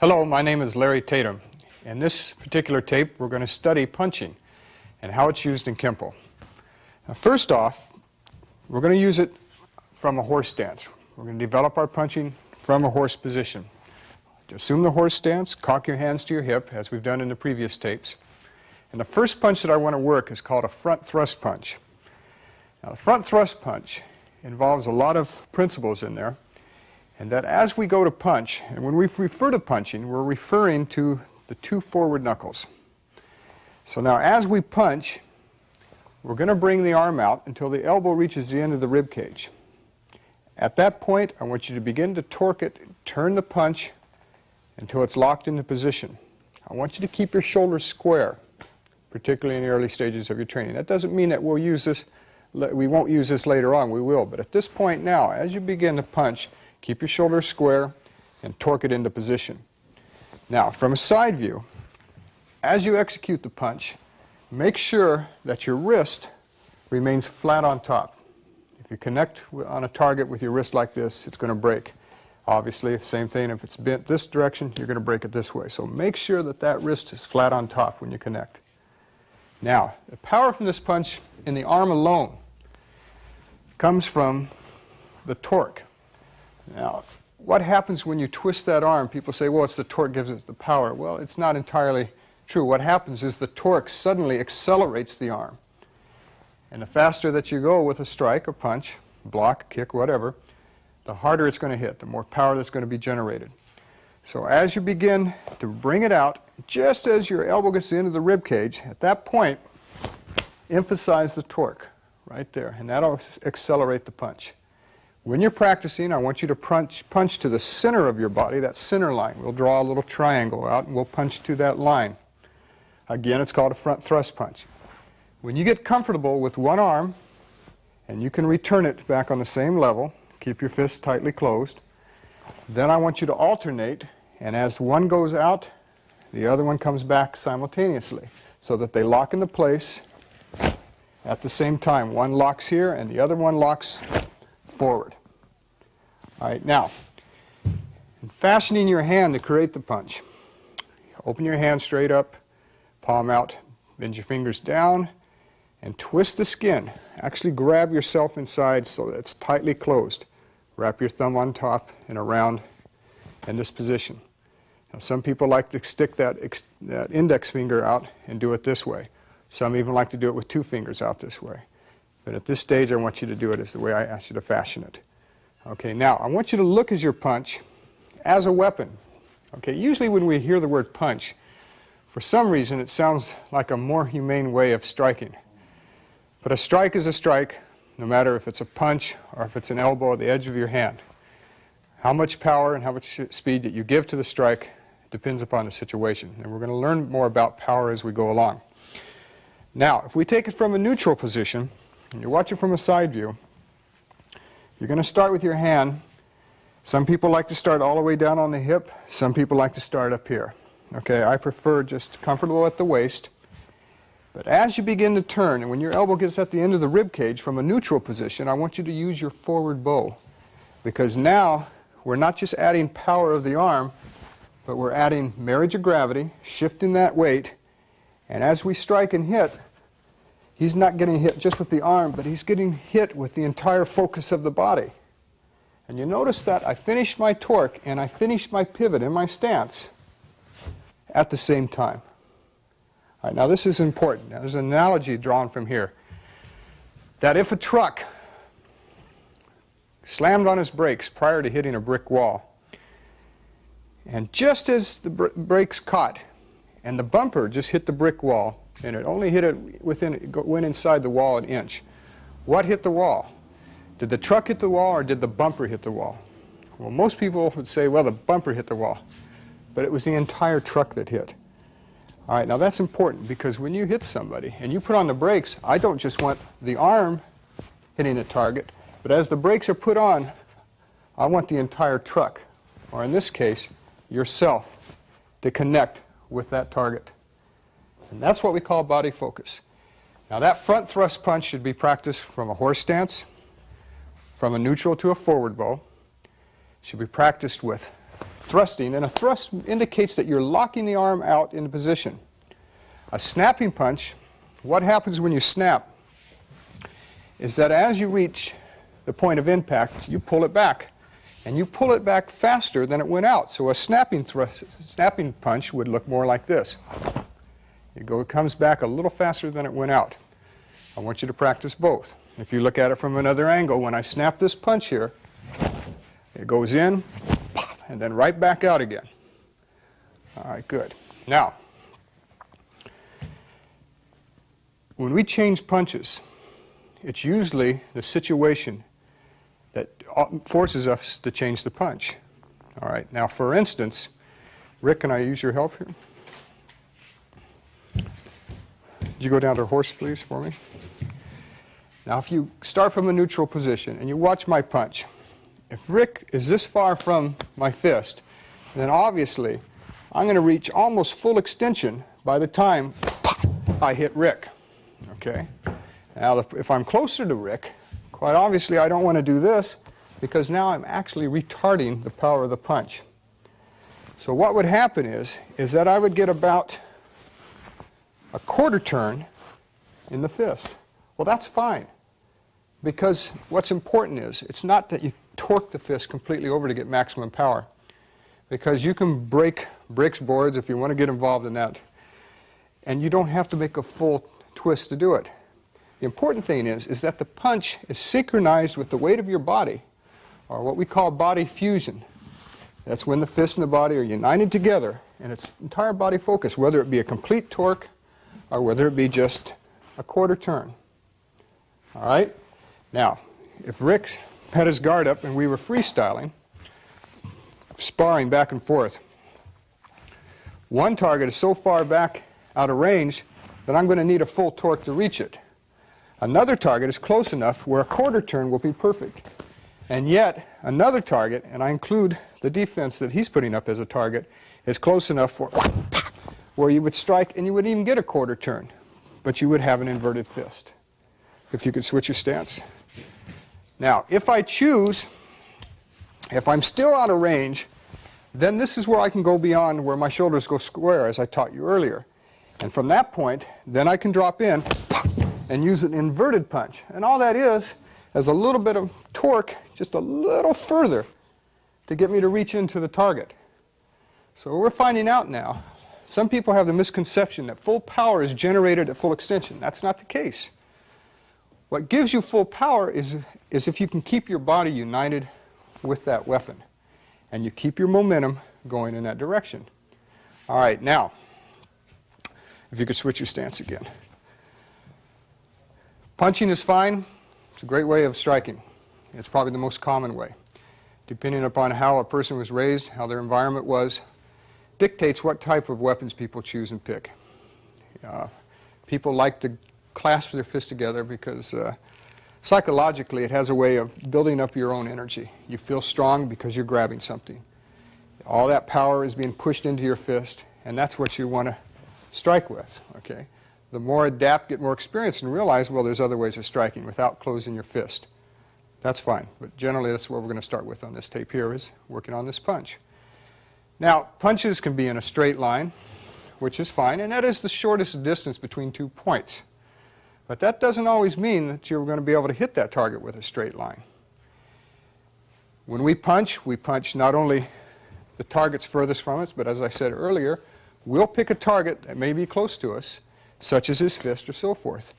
Hello, my name is Larry Tatum. In this particular tape, we're going to study punching and how it's used in Kenpo. Now, first off, we're going to use it from a horse stance. We're going to develop our punching from a horse position. To assume the horse stance, cock your hands to your hip, as we've done in the previous tapes. And the first punch that I want to work is called a front thrust punch. Now, the front thrust punch involves a lot of principles in there. And that as we go to punch, and when we refer to punching, we're referring to the two forward knuckles. So now as we punch, we're going to bring the arm out until the elbow reaches the end of the rib cage. At that point, I want you to begin to torque it, turn the punch until it's locked into position. I want you to keep your shoulders square, particularly in the early stages of your training. That doesn't mean that we won't use this later on, we will. But at this point now, as you begin to punch, keep your shoulders square and torque it into position. Now, from a side view, as you execute the punch, make sure that your wrist remains flat on top. If you connect on a target with your wrist like this, it's going to break. Obviously, same thing, if it's bent this direction, you're going to break it this way. So make sure that that wrist is flat on top when you connect. Now, the power from this punch in the arm alone comes from the torque. Now, what happens when you twist that arm? People say, well, it's the torque gives it the power. Well, it's not entirely true. What happens is the torque suddenly accelerates the arm. And the faster that you go with a strike or punch, block, kick, whatever, the harder it's going to hit, the more power that's going to be generated. So as you begin to bring it out, just as your elbow gets to the end of the rib cage, at that point, emphasize the torque right there, and that'll accelerate the punch. When you're practicing, I want you to punch to the center of your body, that center line. We'll draw a little triangle out and we'll punch to that line. Again, it's called a front thrust punch. When you get comfortable with one arm, and you can return it back on the same level, keep your fists tightly closed, then I want you to alternate, and as one goes out, the other one comes back simultaneously, so that they lock into place at the same time. One locks here and the other one locks forward. All right, now, in fashioning your hand to create the punch, open your hand straight up, palm out, bend your fingers down, and twist the skin. Actually grab yourself inside so that it's tightly closed. Wrap your thumb on top and around in this position. Now, some people like to stick that index finger out and do it this way. Some even like to do it with two fingers out this way. But at this stage, I want you to do it as the way I asked you to fashion it. Okay, now, I want you to look at your punch as a weapon. Okay, usually when we hear the word punch, for some reason it sounds like a more humane way of striking. But a strike is a strike, no matter if it's a punch or if it's an elbow at the edge of your hand. How much power and how much speed that you give to the strike depends upon the situation. And we're going to learn more about power as we go along. Now, if we take it from a neutral position, and you watch it from a side view, you're going to start with your hand. Some people like to start all the way down on the hip. Some people like to start up here. Okay, I prefer just comfortable at the waist. But as you begin to turn, and when your elbow gets at the end of the rib cage from a neutral position, I want you to use your forward bow. Because now, we're not just adding power of the arm, but we're adding marriage of gravity, shifting that weight, and as we strike and hit, he's not getting hit just with the arm, but he's getting hit with the entire focus of the body. And you notice that I finished my torque and I finished my pivot in my stance at the same time. All right, now this is important. Now, there's an analogy drawn from here. That if a truck slammed on his brakes prior to hitting a brick wall, and just as the brakes caught and the bumper just hit the brick wall, and it only hit it went inside the wall an inch. What hit the wall? Did the truck hit the wall or did the bumper hit the wall? Well, most people would say, well, the bumper hit the wall. But it was the entire truck that hit. All right, now that's important because when you hit somebody and you put on the brakes, I don't just want the arm hitting a target, but as the brakes are put on, I want the entire truck, or in this case, yourself, to connect with that target. And that's what we call body focus. Now that front thrust punch should be practiced from a horse stance, from a neutral to a forward bow. It should be practiced with thrusting, and a thrust indicates that you're locking the arm out into position. A snapping punch, what happens when you snap is that as you reach the point of impact, you pull it back. And you pull it back faster than it went out. So a snapping punch would look more like this. It comes back a little faster than it went out. I want you to practice both. If you look at it from another angle, when I snap this punch here, it goes in, pop, and then right back out again. All right, good. Now, when we change punches, it's usually the situation that forces us to change the punch. All right, now for instance, Rick, can I use your help here? Could you go down to horse, please, for me? Now if you start from a neutral position and you watch my punch, if Rick is this far from my fist, then obviously I'm going to reach almost full extension by the time I hit Rick. Okay? Now if I'm closer to Rick, quite obviously, I don't want to do this because now I'm actually retarding the power of the punch. So what would happen is that I would get about a quarter turn in the fist. Well, that's fine because what's important is it's not that you torque the fist completely over to get maximum power, because you can break bricks, boards if you want to get involved in that, and you don't have to make a full twist to do it. The important thing is that the punch is synchronized with the weight of your body, or what we call body fusion. That's when the fist and the body are united together and it's entire body focus, whether it be a complete torque or whether it be just a quarter turn. All right? Now, if Rick had his guard up and we were freestyling, sparring back and forth, one target is so far back out of range that I'm going to need a full torque to reach it. Another target is close enough where a quarter turn will be perfect. And yet, another target, and I include the defense that he's putting up as a target, is close enough where you would strike and you wouldn't even get a quarter turn, but you would have an inverted fist, if you could switch your stance. Now, if I choose, if I'm still out of range, then this is where I can go beyond where my shoulders go square, as I taught you earlier. And from that point, then I can drop in and use an inverted punch. And all that is a little bit of torque, just a little further, to get me to reach into the target. So we're finding out now, some people have the misconception that full power is generated at full extension. That's not the case. What gives you full power is if you can keep your body united with that weapon, and you keep your momentum going in that direction. All right, now, if you could switch your stance again. Punching is fine. It's a great way of striking. It's probably the most common way. Depending upon how a person was raised, how their environment was, dictates what type of weapons people choose and pick. People like to clasp their fists together because psychologically it has a way of building up your own energy. You feel strong because you're grabbing something. All that power is being pushed into your fist, and that's what you want to strike with. Okay? The more adapt, get more experience, and realize, well, there's other ways of striking without closing your fist. That's fine, but generally that's what we're going to start with on this tape here, is working on this punch. Now, punches can be in a straight line, which is fine, and that is the shortest distance between 2 points. But that doesn't always mean that you're going to be able to hit that target with a straight line. When we punch not only the targets furthest from us, but as I said earlier, we'll pick a target that may be close to us, such as his fist or so forth.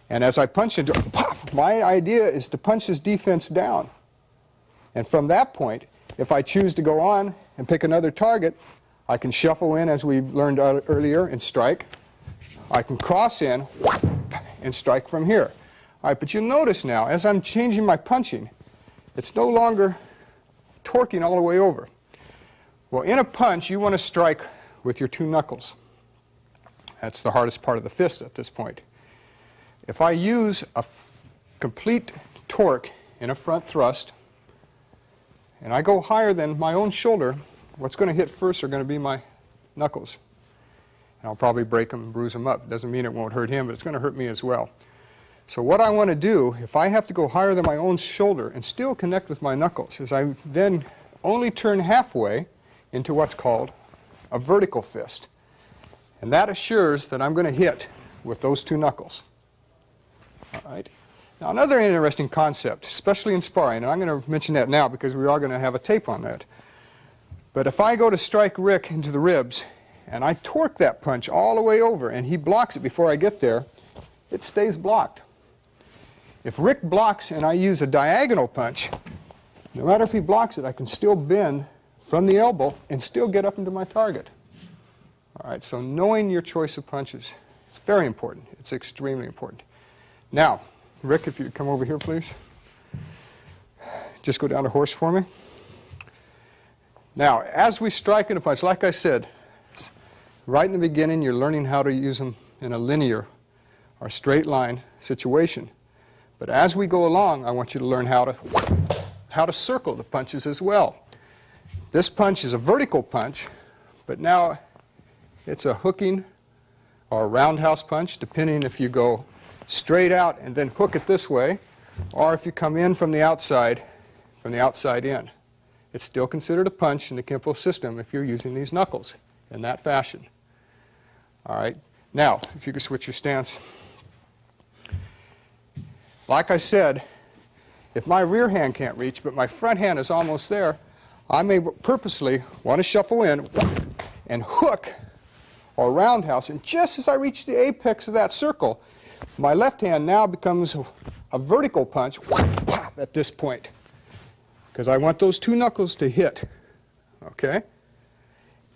And as I punch into it, pop, my idea is to punch his defense down. And from that point, if I choose to go on and pick another target, I can shuffle in, as we've learned earlier, and strike. I can cross in and strike from here. All right, but you notice now, as I'm changing my punching, it's no longer torquing all the way over. Well, in a punch, you want to strike with your 2 knuckles. That's the hardest part of the fist at this point. If I use a complete torque in a front thrust, and I go higher than my own shoulder, what's going to hit first are going to be my knuckles. And I'll probably break them and bruise them up. It doesn't mean it won't hurt him, but it's going to hurt me as well. So what I want to do, if I have to go higher than my own shoulder and still connect with my knuckles, is I then only turn halfway, into what's called a vertical fist. And that assures that I'm going to hit with those two knuckles. All right. Now, another interesting concept, especially in sparring, and I'm going to mention that now because we are going to have a tape on that. But if I go to strike Rick into the ribs, and I torque that punch all the way over, and he blocks it before I get there, it stays blocked. If Rick blocks and I use a diagonal punch, no matter if he blocks it, I can still bend from the elbow and still get up into my target. All right, so knowing your choice of punches, it's very important. It's extremely important. Now, Rick, if you'd come over here, please. Just go down to horse for me. Now, as we strike in a punch, like I said, right in the beginning, you're learning how to use them in a linear or straight line situation. But as we go along, I want you to learn how to circle the punches as well. This punch is a vertical punch, but now it's a hooking or a roundhouse punch, depending if you go straight out and then hook it this way, or if you come in from the outside in. It's still considered a punch in the Kenpo system if you're using these knuckles in that fashion. All right. Now, if you could switch your stance. Like I said, if my rear hand can't reach, but my front hand is almost there, I may purposely want to shuffle in and hook or roundhouse, and just as I reach the apex of that circle, my left hand now becomes a vertical punch at this point, because I want those two knuckles to hit. Okay?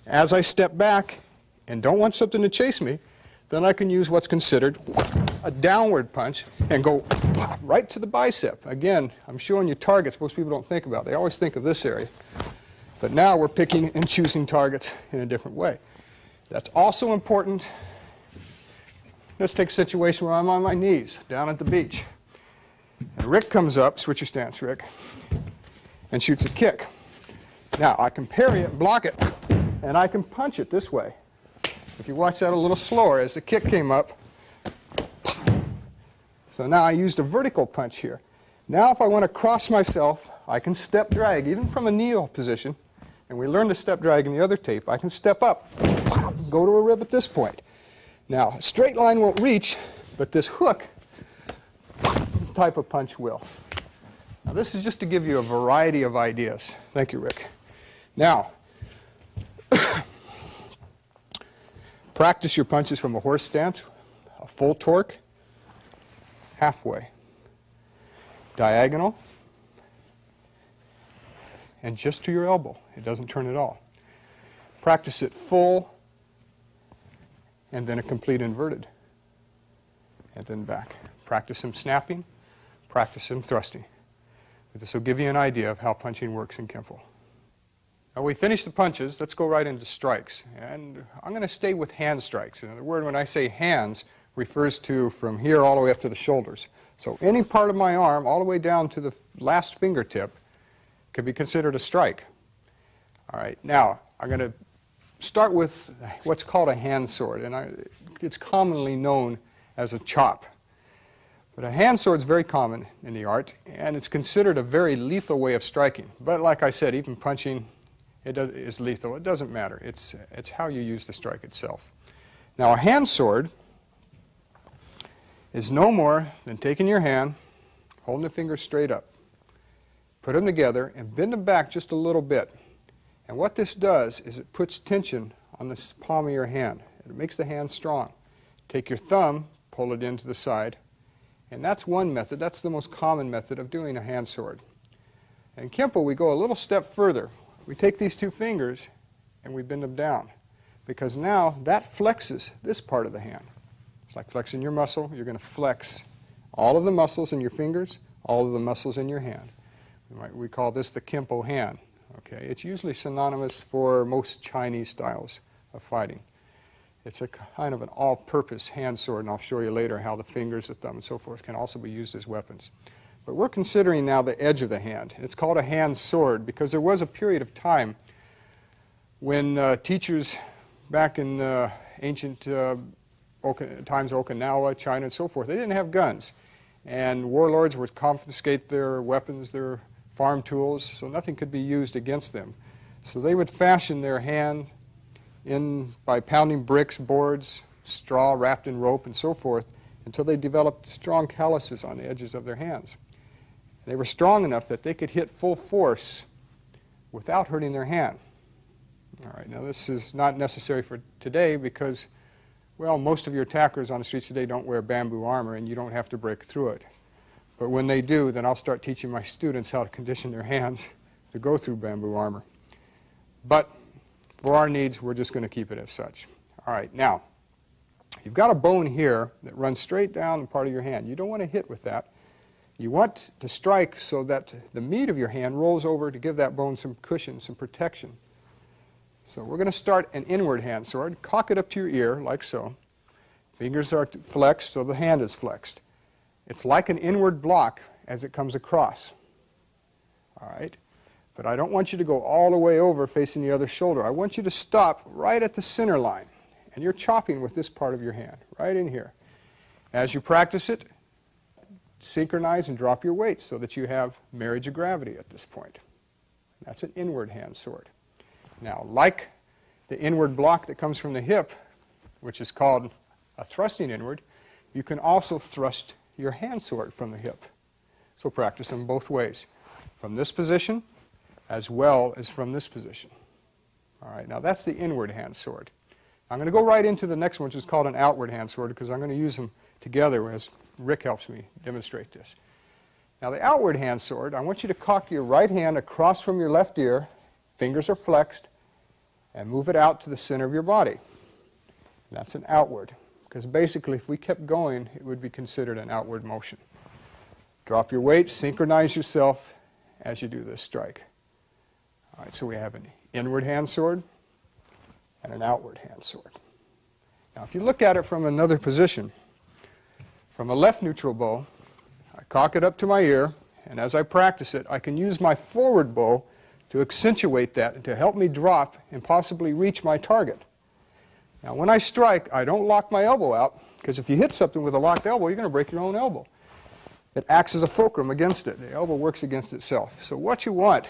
As I step back and don't want something to chase me, then I can use what's considered a downward punch and go right to the bicep. Again, I'm showing you targets most people don't think about. They always think of this area. But now we're picking and choosing targets in a different way. That's also important. Let's take a situation where I'm on my knees down at the beach. And Rick comes up, switch your stance, Rick, and shoots a kick. Now, I can parry it, block it, and I can punch it this way. If you watch that a little slower, as the kick came up, so now I used a vertical punch here. Now if I want to cross myself, I can step drag, even from a kneel position, and we learned to step drag in the other tape. I can step up, go to a rib at this point. Now, a straight line won't reach, but this hook type of punch will. Now, this is just to give you a variety of ideas. Thank you, Rick. Now, practice your punches from a horse stance, a full torque, halfway, diagonal, and just to your elbow. It doesn't turn at all. Practice it full, and then a complete inverted, and then back. Practice them snapping, practice them thrusting. This will give you an idea of how punching works in Kenpo. Now we finished the punches, let's go right into strikes. And I'm going to stay with hand strikes. In other words, when I say hands, refers to from here all the way up to the shoulders. So any part of my arm, all the way down to the last fingertip, could be considered a strike. All right, now I'm going to start with what's called a hand sword, and it's commonly known as a chop. But a hand sword is very common in the art, and it's considered a very lethal way of striking. But like I said, even punching is lethal. It doesn't matter. It's how you use the strike itself. Now a hand sword is no more than taking your hand, holding the fingers straight up, put them together, and bend them back just a little bit. And what this does is it puts tension on the palm of your hand. It makes the hand strong. Take your thumb, pull it into the side, and that's one method. That's the most common method of doing a hand sword. In Kenpo, we go a little step further. We take these two fingers and we bend them down, because now that flexes this part of the hand. It's like flexing your muscle. You're going to flex all of the muscles in your fingers, all of the muscles in your hand. We call this the Kenpo hand. Okay, it's usually synonymous for most Chinese styles of fighting. It's a kind of an all-purpose hand sword, and I'll show you later how the fingers, the thumb, and so forth can also be used as weapons. But we're considering now the edge of the hand. It's called a hand sword because there was a period of time when teachers back in ancient times, Okinawa, China, and so forth, they didn't have guns. And warlords would confiscate their weapons, their farm tools, so nothing could be used against them. So they would fashion their hand by pounding bricks, boards, straw wrapped in rope, and so forth, until they developed strong calluses on the edges of their hands. They were strong enough that they could hit full force without hurting their hand. All right, now this is not necessary for today because, well, most of your attackers on the streets today don't wear bamboo armor, and you don't have to break through it. But when they do, then I'll start teaching my students how to condition their hands to go through bamboo armor. But for our needs, we're just going to keep it as such. All right, now, you've got a bone here that runs straight down part of your hand. You don't want to hit with that. You want to strike so that the meat of your hand rolls over to give that bone some cushion, some protection. So we're going to start an inward hand sword. Cock it up to your ear, like so. Fingers are flexed, so the hand is flexed. It's like an inward block as it comes across. All right? But I don't want you to go all the way over facing the other shoulder. I want you to stop right at the center line. And you're chopping with this part of your hand, right in here. As you practice it, synchronize and drop your weight so that you have marriage of gravity at this point. That's an inward hand sword. Now, like the inward block that comes from the hip, which is called a thrusting inward, you can also thrust your hand sword from the hip. So practice them both ways, from this position as well as from this position. All right, now that's the inward hand sword. I'm going to go right into the next one, which is called an outward hand sword, because I'm going to use them together as Rick helps me demonstrate this. Now the outward hand sword, I want you to cock your right hand across from your left ear, fingers are flexed, and move it out to the center of your body. And that's an outward, because basically if we kept going, it would be considered an outward motion. Drop your weight, synchronize yourself as you do this strike. All right, so we have an inward hand sword and an outward hand sword. Now if you look at it from another position, from a left neutral bow, I cock it up to my ear, and as I practice it, I can use my forward bow to accentuate that and to help me drop and possibly reach my target. Now when I strike, I don't lock my elbow out, because if you hit something with a locked elbow, you're going to break your own elbow. It acts as a fulcrum against it. The elbow works against itself. So what you want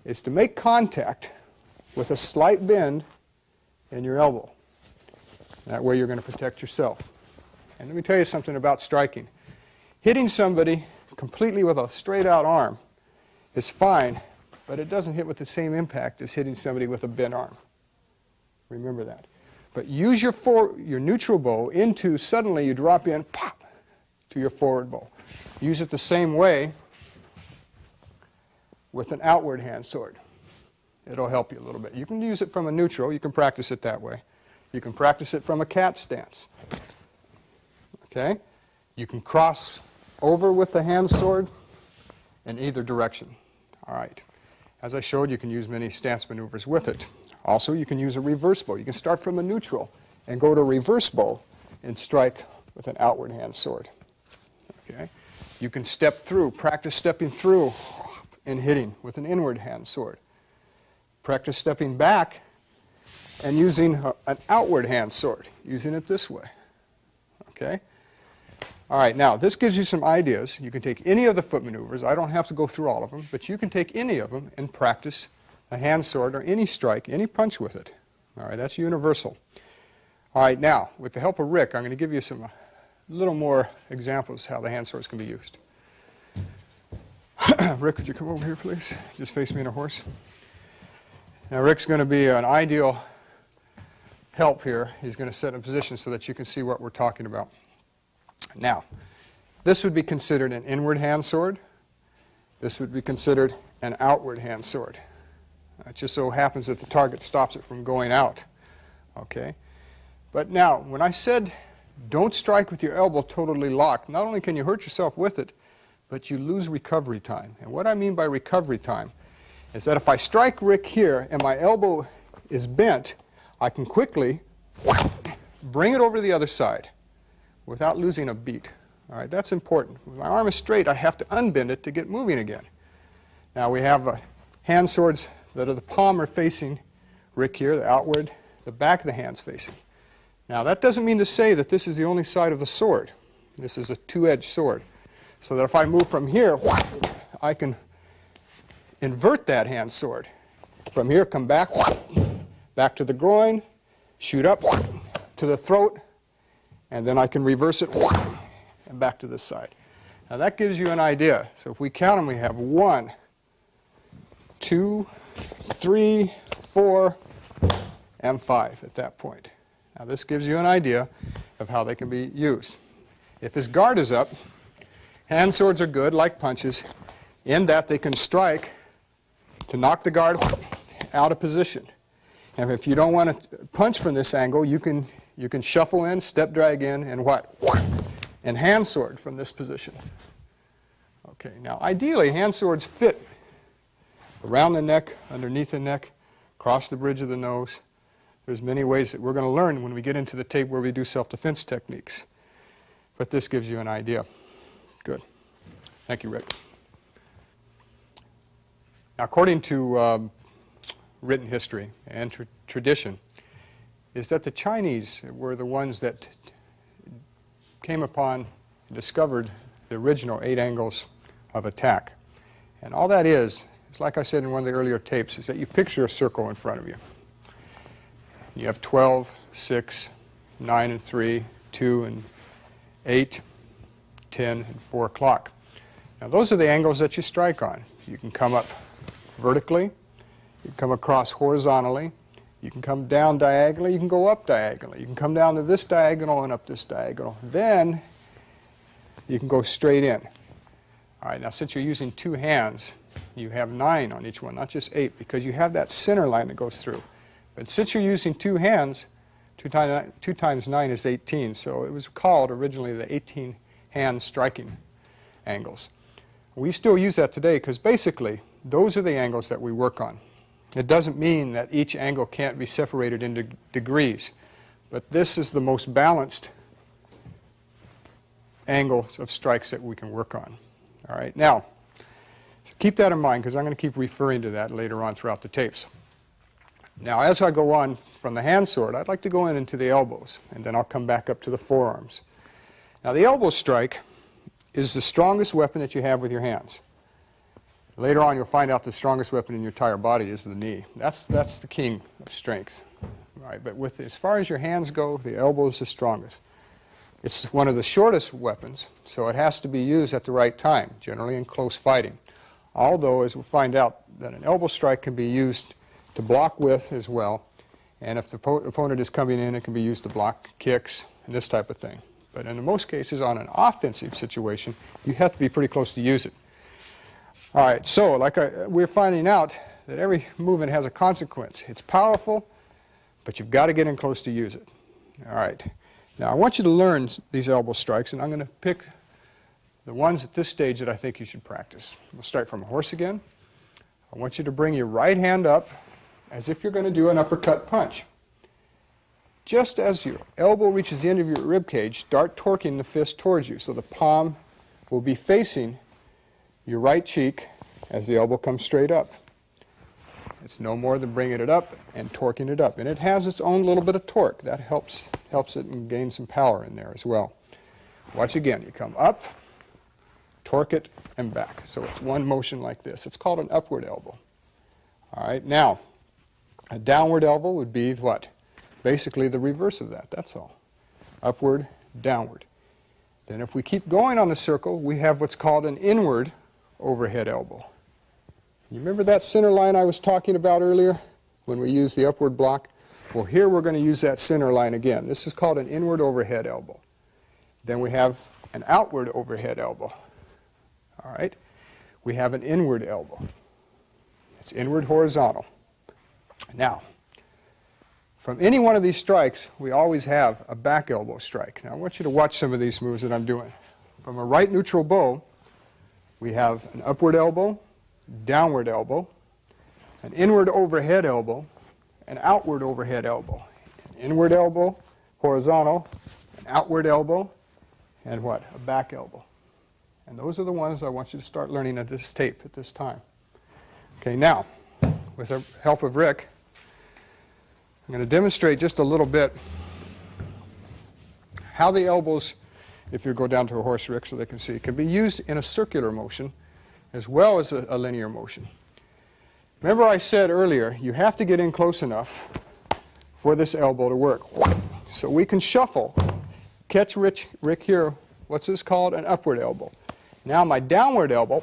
is to make contact with a slight bend in your elbow. That way you're going to protect yourself. And let me tell you something about striking. Hitting somebody completely with a straight out arm is fine, but it doesn't hit with the same impact as hitting somebody with a bent arm. Remember that. But use your neutral bow into, suddenly you drop in, pop, to your forward bow. Use it the same way with an outward hand sword. It'll help you a little bit. You can use it from a neutral. You can practice it that way. You can practice it from a cat stance. Okay? You can cross over with the hand sword in either direction. All right. As I showed, you can use many stance maneuvers with it. Also, you can use a reverse bow. You can start from a neutral and go to a reverse bow and strike with an outward hand sword. Okay? You can step through, practice stepping through and hitting with an inward hand sword. Practice stepping back and using an outward hand sword, using it this way. Okay? All right, now this gives you some ideas. You can take any of the foot maneuvers. I don't have to go through all of them, but you can take any of them and practice a hand sword or any strike, any punch with it. All right, that's universal. All right, now, with the help of Rick, I'm going to give you some little more examples how the hand swords can be used. Rick, would you come over here, please? Just face me in a horse. Now, Rick's going to be an ideal help here. He's going to set in a position so that you can see what we're talking about. Now, this would be considered an inward hand sword. This would be considered an outward hand sword. It just so happens that the target stops it from going out. Okay? But now, when I said don't strike with your elbow totally locked, not only can you hurt yourself with it, but you lose recovery time. And what I mean by recovery time is that if I strike Rick here and my elbow is bent, I can quickly bring it over to the other side without losing a beat. All right, that's important. When my arm is straight, I have to unbend it to get moving again. Now we have hand swords that are the palm are facing Rick here, the outward, the back of the hand's facing. Now that doesn't mean to say that this is the only side of the sword. This is a two-edged sword. So that if I move from here, I can invert that hand sword From here, come back, back to the groin, shoot up to the throat, and then I can reverse it and back to this side. Now that gives you an idea. So if we count them, we have 1, 2, 3, 4, and 5 at that point. Now this gives you an idea of how they can be used. If his guard is up, hand swords are good, like punches, in that they can strike to knock the guard out of position. And if you don't want to punch from this angle, you can shuffle in, step drag in, and what? And hand sword from this position. Okay, now ideally hand swords fit around the neck, underneath the neck, across the bridge of the nose. There's many ways that we're going to learn when we get into the tape where we do self-defense techniques. But this gives you an idea. Good. Thank you, Rick. Now, according to written history and tradition, is that the Chinese were the ones that came upon and discovered the original 8 angles of attack. And all that is like I said in one of the earlier tapes, is that you picture a circle in front of you. You have 12, 6, 9 and 3, 2 and 8, 10 and 4 o'clock. Now those are the angles that you strike on. You can come up vertically, you can come across horizontally, you can come down diagonally, you can go up diagonally, you can come down to this diagonal and up this diagonal. Then you can go straight in. All right, now since you're using 2 hands, you have 9 on each one, not just 8, because you have that center line that goes through. But since you're using 2 hands, 2 times 9 is 18, so it was called originally the 18-hand striking angles. We still use that today because basically those are the angles that we work on. It doesn't mean that each angle can't be separated into degrees, but this is the most balanced angle of strikes that we can work on. All right, now keep that in mind because I'm going to keep referring to that later on throughout the tapes. Now as I go on from the hand sword, I'd like to go into the elbows, and then I'll come back up to the forearms. Now the elbow strike is the strongest weapon that you have with your hands. Later on you'll find out the strongest weapon in your entire body is the knee. That's the king of strength. Right? But with as far as your hands go, the elbow is the strongest. It's one of the shortest weapons, so it has to be used at the right time, generally in close fighting. Although, as we'll find out, that an elbow strike can be used to block with as well, and if the opponent is coming in, it can be used to block kicks and this type of thing. But in most cases, on an offensive situation, you have to be pretty close to use it. All right, so we're finding out that every movement has a consequence. It's powerful, but you've got to get in close to use it. All right. Now, I want you to learn these elbow strikes, and I'm going to pick the ones at this stage that I think you should practice. We'll start from a horse again. I want you to bring your right hand up as if you're going to do an uppercut punch. Just as your elbow reaches the end of your rib cage, start torquing the fist towards you, so the palm will be facing your right cheek as the elbow comes straight up. It's no more than bringing it up and torquing it up. And it has its own little bit of torque. That helps it and gain some power in there as well. Watch again. You come up, torque it, and back. So it's one motion like this. It's called an upward elbow. All right, now, a downward elbow would be what? Basically the reverse of that. That's all. Upward, downward. Then if we keep going on the circle, we have what's called an inward overhead elbow. You remember that center line I was talking about earlier when we used the upward block? Well, here we're going to use that center line again. This is called an inward overhead elbow. Then we have an outward overhead elbow. All right? We have an inward elbow. It's inward horizontal. Now, from any one of these strikes, we always have a back elbow strike. Now, I want you to watch some of these moves that I'm doing. From a right neutral bow, we have an upward elbow, downward elbow, an inward overhead elbow, an outward overhead elbow, an inward elbow, horizontal, an outward elbow, and what? A back elbow. And those are the ones I want you to start learning at this tape at this time. Okay, now, with the help of Rick, I'm going to demonstrate just a little bit how the elbows, if you go down to a horse, Rick, so they can see, can be used in a circular motion as well as a linear motion. Remember I said earlier, you have to get in close enough for this elbow to work. So we can shuffle. Catch Rick here. What's this called? An upward elbow. Now my downward elbow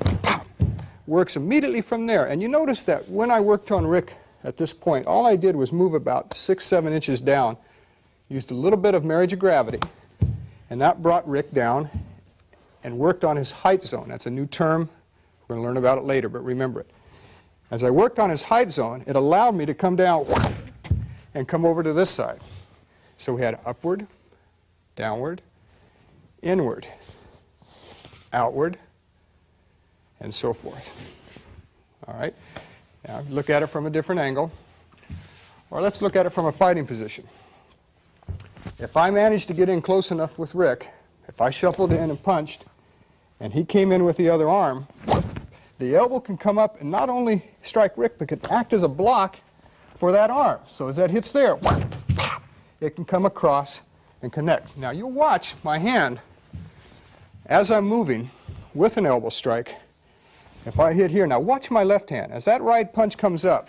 works immediately from there. And you notice that when I worked on Rick at this point, all I did was move about 6-7 inches down, used a little bit of marriage of gravity, and that brought Rick down and worked on his height zone. That's a new term. We're going to learn about it later, but remember it. As I worked on his height zone, it allowed me to come down and come over to this side. So we had upward, downward, inward, outward, and so forth. All right? Now look at it from a different angle. Or let's look at it from a fighting position. If I managed to get in close enough with Rick, if I shuffled in and punched, and he came in with the other arm, the elbow can come up and not only strike Rick, but can act as a block for that arm. So as that hits there, it can come across and connect. Now you'll watch my hand as I'm moving with an elbow strike. If I hit here, now watch my left hand. As that right punch comes up,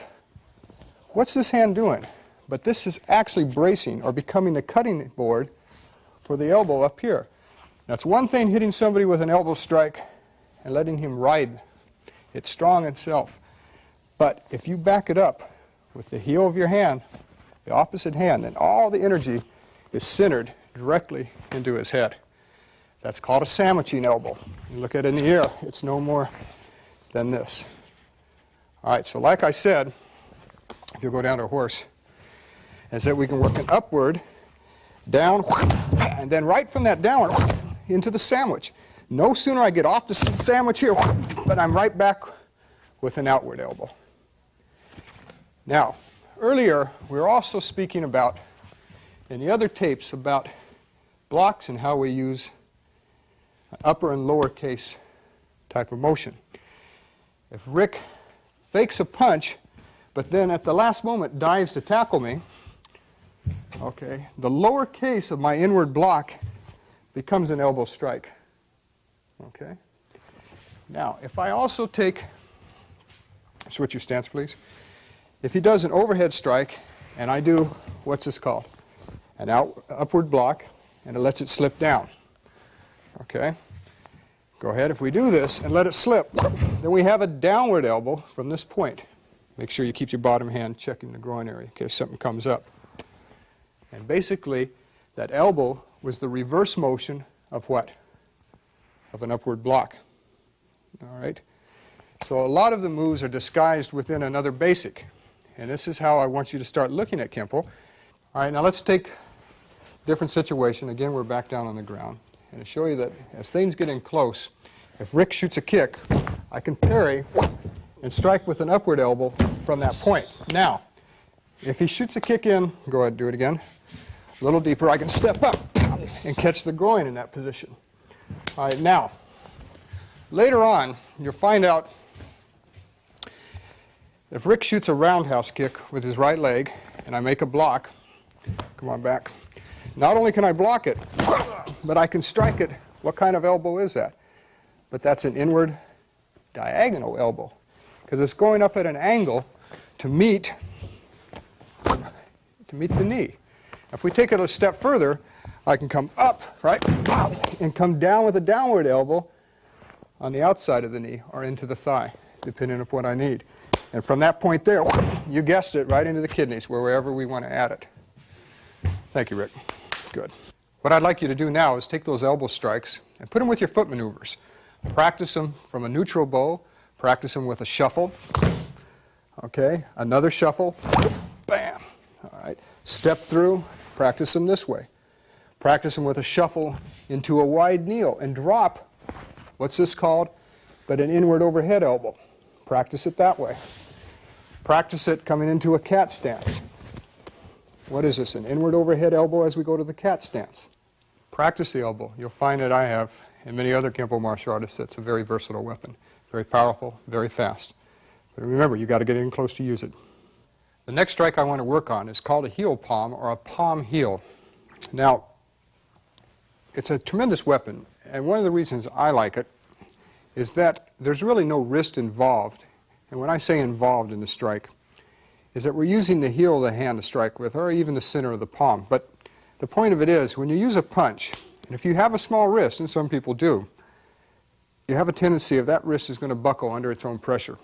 what's this hand doing? But this is actually bracing or becoming the cutting board for the elbow up here. Now it's one thing hitting somebody with an elbow strike and letting him ride. It's strong itself. But if you back it up with the heel of your hand, the opposite hand, then all the energy is centered directly into his head. That's called a sandwiching elbow. You look at it in the air, it's no more than this. All right, so like I said, if you go down to a horse, is that we can work an upward, down, and then right from that downward into the sandwich. No sooner I get off the sandwich here, but I'm right back with an outward elbow. Now, earlier we were also speaking about, in the other tapes, about blocks and how we use upper and lower case type of motion. If Rick fakes a punch, but then at the last moment dives to tackle me, okay, the lower case of my inward block becomes an elbow strike. Okay? Now, if I also take, switch your stance please. If he does an overhead strike, and I do, what's this called? An upward block, and it lets it slip down. Okay? Go ahead, if we do this and let it slip, then we have a downward elbow from this point. Make sure you keep your bottom hand checking the groin area in case something comes up. And basically, that elbow was the reverse motion of what? Of an upward block. All right? So a lot of the moves are disguised within another basic. And this is how I want you to start looking at Kenpo. All right, now let's take a different situation. Again, we're back down on the ground. And to show you that as things get in close, if Rick shoots a kick, I can parry and strike with an upward elbow from that point. Now, if he shoots a kick in, go ahead, do it again, a little deeper, I can step up and catch the groin in that position. All right, now, later on, you'll find out if Rick shoots a roundhouse kick with his right leg, and I make a block, come on back, not only can I block it, but I can strike it. What kind of elbow is that? But that's an inward diagonal elbow, because it's going up at an angle to meet the knee. If we take it a step further, I can come up, right, and come down with a downward elbow on the outside of the knee or into the thigh, depending on what I need. And from that point there, you guessed it, right into the kidneys, wherever we want to add it. Thank you, Rick. Good. What I'd like you to do now is take those elbow strikes and put them with your foot maneuvers. Practice them from a neutral bow. Practice them with a shuffle. Okay, another shuffle. Bam. All right. Step through. Practice them this way. Practice them with a shuffle into a wide kneel and drop, what's this called? But an inward overhead elbow. Practice it that way. Practice it coming into a cat stance. What is this, an inward overhead elbow as we go to the cat stance? Practice the elbow. You'll find that I have, and many other Kenpo martial artists, that's a very versatile weapon. Very powerful, very fast. But remember, you've got to get in close to use it. The next strike I want to work on is called a heel palm or a palm heel. Now, it's a tremendous weapon, and one of the reasons I like it is that there's really no wrist involved and when I say involved in the strike, is that we're using the heel of the hand to strike with, or even the center of the palm. But the point of it is, when you use a punch, and if you have a small wrist, and some people do, you have a tendency of that wrist is going to buckle under its own pressure.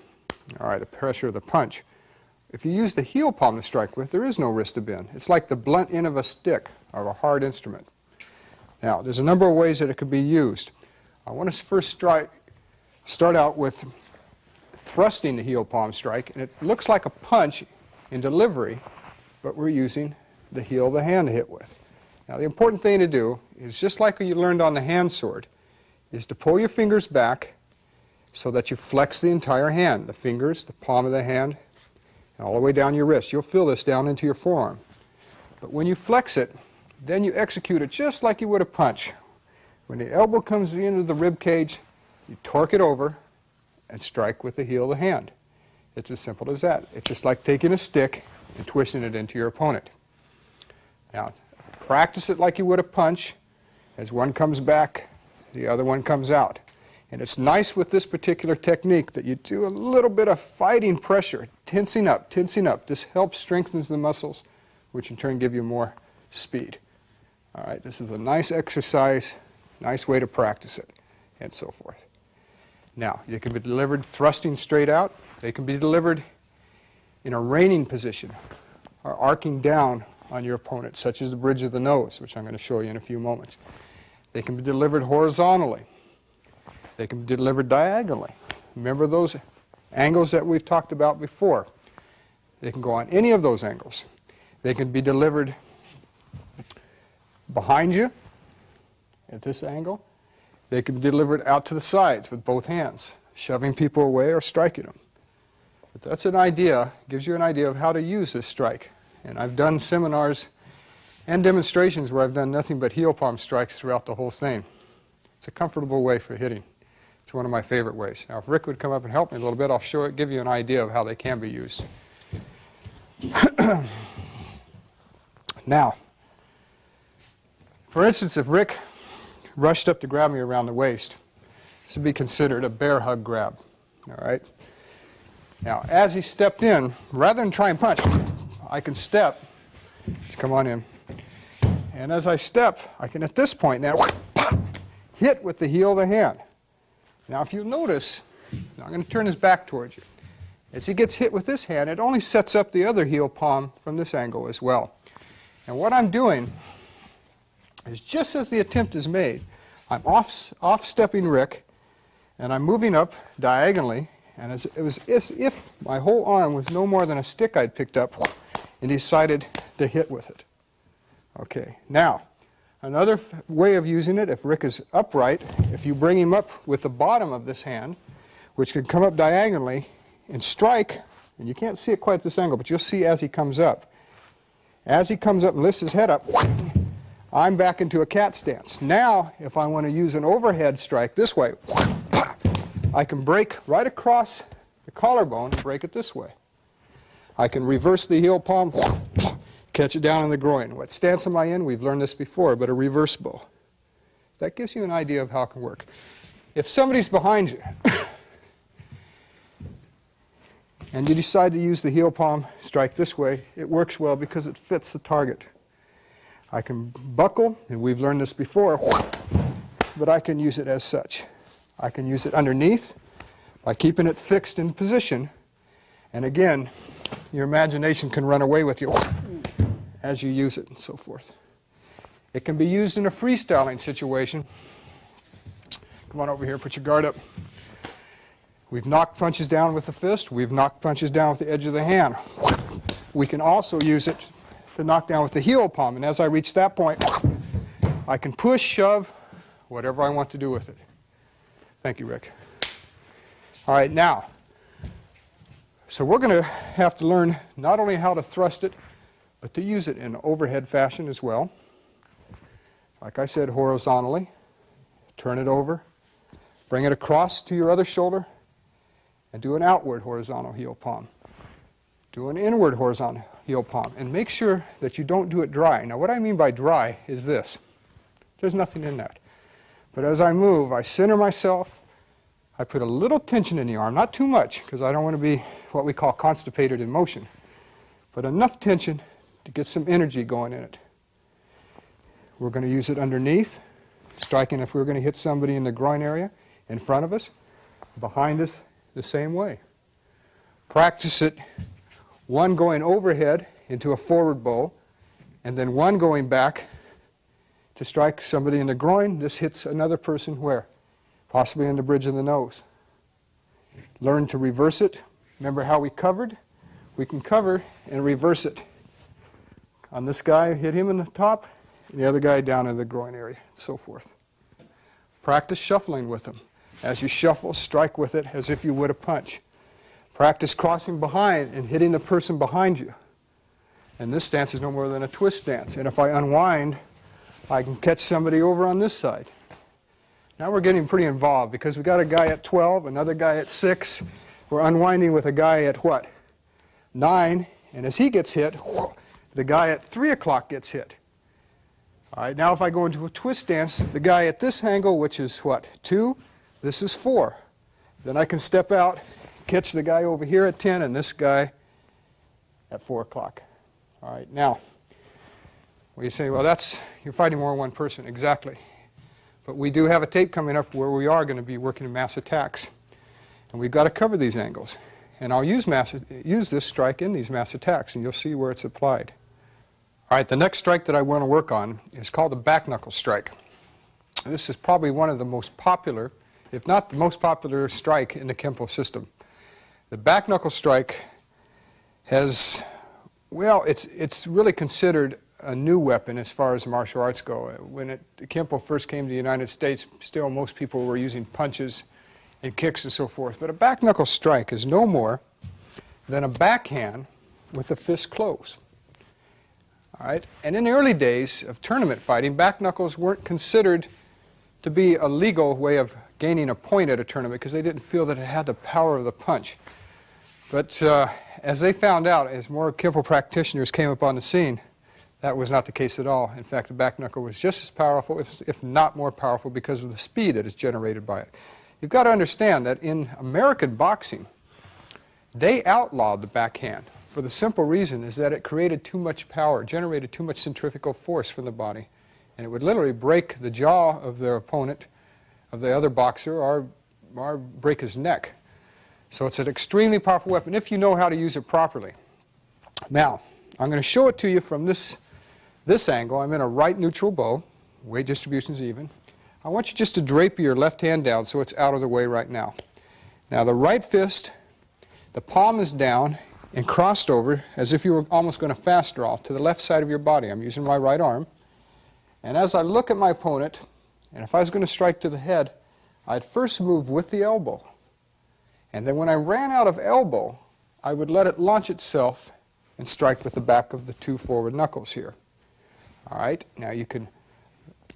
All right, the pressure of the punch. If you use the heel palm to strike with, there is no wrist to bend. It's like the blunt end of a stick of a hard instrument. Now, there's a number of ways that it could be used. I want to first start out with thrusting the heel palm strike, and it looks like a punch in delivery, but we're using the heel of the hand to hit with. Now, the important thing to do is, just like you learned on the hand sword, is to pull your fingers back so that you flex the entire hand, the fingers, the palm of the hand, and all the way down your wrist. You'll feel this down into your forearm. But when you flex it, then you execute it just like you would a punch. When the elbow comes into the rib cage, you torque it over and strike with the heel of the hand. It's as simple as that. It's just like taking a stick and twisting it into your opponent. Now, practice it like you would a punch. As one comes back, the other one comes out. And it's nice with this particular technique that you do a little bit of fighting pressure, tensing up, tensing up. This helps strengthen the muscles, which in turn give you more speed. All right, this is a nice exercise, nice way to practice it, and so forth. Now, they can be delivered thrusting straight out. They can be delivered in a reining position, or arcing down on your opponent, such as the bridge of the nose, which I'm going to show you in a few moments. They can be delivered horizontally. They can be delivered diagonally. Remember those angles that we've talked about before. They can go on any of those angles. They can be delivered behind you at this angle. They can be delivered out to the sides with both hands, shoving people away or striking them. But that's an idea, gives you an idea of how to use this strike. And I've done seminars and demonstrations where I've done nothing but heel palm strikes throughout the whole thing. It's a comfortable way for hitting. It's one of my favorite ways. Now, if Rick would come up and help me a little bit, I'll give you an idea of how they can be used. Now, for instance, if Rick rushed up to grab me around the waist, this would be considered a bear hug grab. All right? Now, as he stepped in, rather than try and punch, I can step. Come on in. And as I step, I can at this point now hit with the heel of the hand. Now, if you notice, now I'm going to turn his back towards you. As he gets hit with this hand, it only sets up the other heel palm from this angle as well. And what I'm doing is, just as the attempt is made, I'm off-stepping Rick, and I'm moving up diagonally, and it was as if my whole arm was no more than a stick I'd picked up and decided to hit with it. Okay, now, another way of using it, if Rick is upright, if you bring him up with the bottom of this hand, which can come up diagonally and strike, and you can't see it quite at this angle, but you'll see as he comes up. As he comes up and lifts his head up, I'm back into a cat stance. Now, if I want to use an overhead strike this way, I can break right across the collarbone and break it this way. I can reverse the heel palm, catch it down in the groin. What stance am I in? We've learned this before, but a reverse bow. That gives you an idea of how it can work. If somebody's behind you and you decide to use the heel palm strike this way, it works well because it fits the target. I can buckle, and we've learned this before, but I can use it as such. I can use it underneath by keeping it fixed in position, and again, your imagination can run away with you as you use it and so forth. It can be used in a freestyling situation. Come on over here, put your guard up. We've knocked punches down with the fist. We've knocked punches down with the edge of the hand. We can also use it to knock down with the heel palm, and as I reach that point, I can push, shove, whatever I want to do with it. Thank you, Rick. All right, now, so we're going to have to learn not only how to thrust it, but to use it in an overhead fashion as well. Like I said, horizontally. Turn it over, bring it across to your other shoulder, and do an outward horizontal heel palm. Do an inward horizontal heel palm, and make sure that you don't do it dry. Now, what I mean by dry is this. There's nothing in that. But as I move, I center myself, I put a little tension in the arm, not too much, because I don't want to be what we call constipated in motion, but enough tension to get some energy going in it. We're going to use it underneath, striking if we're going to hit somebody in the groin area, in front of us, behind us, the same way. Practice it, one going overhead into a forward bow, and then one going back to strike somebody in the groin. This hits another person where? Possibly in the bridge of the nose. Learn to reverse it. Remember how we covered? We can cover and reverse it. On this guy, hit him in the top, and the other guy down in the groin area, and so forth. Practice shuffling with them. As you shuffle, strike with it as if you would a punch. Practice crossing behind and hitting the person behind you. And this stance is no more than a twist stance. And if I unwind, I can catch somebody over on this side. Now we're getting pretty involved because we've got a guy at 12, another guy at 6. We're unwinding with a guy at what? 9. And as he gets hit, the guy at 3 o'clock gets hit. All right, now if I go into a twist stance, the guy at this angle, which is what? 2, this is 4. Then I can step out, catch the guy over here at 10 and this guy at 4 o'clock. All right, now, well, you say, well, you're fighting more than one person. Exactly. But we do have a tape coming up where we are going to be working in mass attacks. And we've got to cover these angles. And I'll use this strike in these mass attacks, and you'll see where it's applied. All right, the next strike that I want to work on is called the back knuckle strike. And this is probably one of the most popular, if not the most popular strike in the Kenpo system. The back knuckle strike has, well, it's really considered a new weapon as far as martial arts go. When Kenpo first came to the United States, still most people were using punches and kicks and so forth. But a back knuckle strike is no more than a backhand with the fist closed. All right? And in the early days of tournament fighting, back knuckles weren't considered to be a legal way of gaining a point at a tournament because they didn't feel that it had the power of the punch. But as they found out, as more Kenpo practitioners came up on the scene, that was not the case at all. In fact, the back knuckle was just as powerful, if not more powerful, because of the speed that is generated by it. You've got to understand that in American boxing, they outlawed the backhand for the simple reason is that it created too much power, generated too much centrifugal force from the body, and it would literally break the jaw of their opponent, of the other boxer, or break his neck. So it's an extremely powerful weapon if you know how to use it properly. Now, I'm going to show it to you from this angle. I'm in a right neutral bow. Weight distribution is even. I want you just to drape your left hand down so it's out of the way right now. Now the right fist, the palm is down and crossed over as if you were almost going to fast draw to the left side of your body. I'm using my right arm. And as I look at my opponent, and if I was going to strike to the head, I'd first move with the elbow. And then when I ran out of elbow, I would let it launch itself and strike with the back of the 2 forward knuckles here. All right, now you can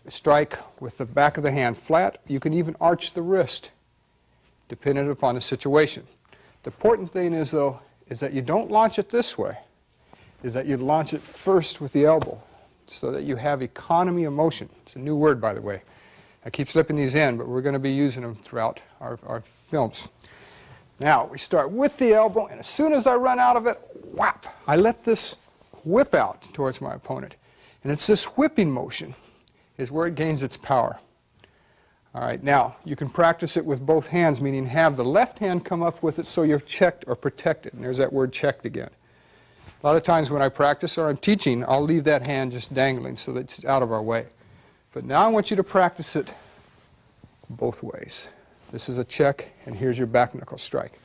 strike with the back of the hand flat. You can even arch the wrist, depending upon the situation. The important thing is, though, is that you don't launch it this way, is that you launch it first with the elbow, so that you have economy of motion. It's a new word, by the way. I keep slipping these in, but we're going to be using them throughout our films. Now, we start with the elbow, and as soon as I run out of it, whap, I let this whip out towards my opponent. And it's this whipping motion is where it gains its power. All right, now, you can practice it with both hands, meaning have the left hand come up with it so you're checked or protected. And there's that word checked again. A lot of times when I practice or I'm teaching, I'll leave that hand just dangling so that it's out of our way. But now I want you to practice it both ways. This is a check, and here's your back knuckle strike.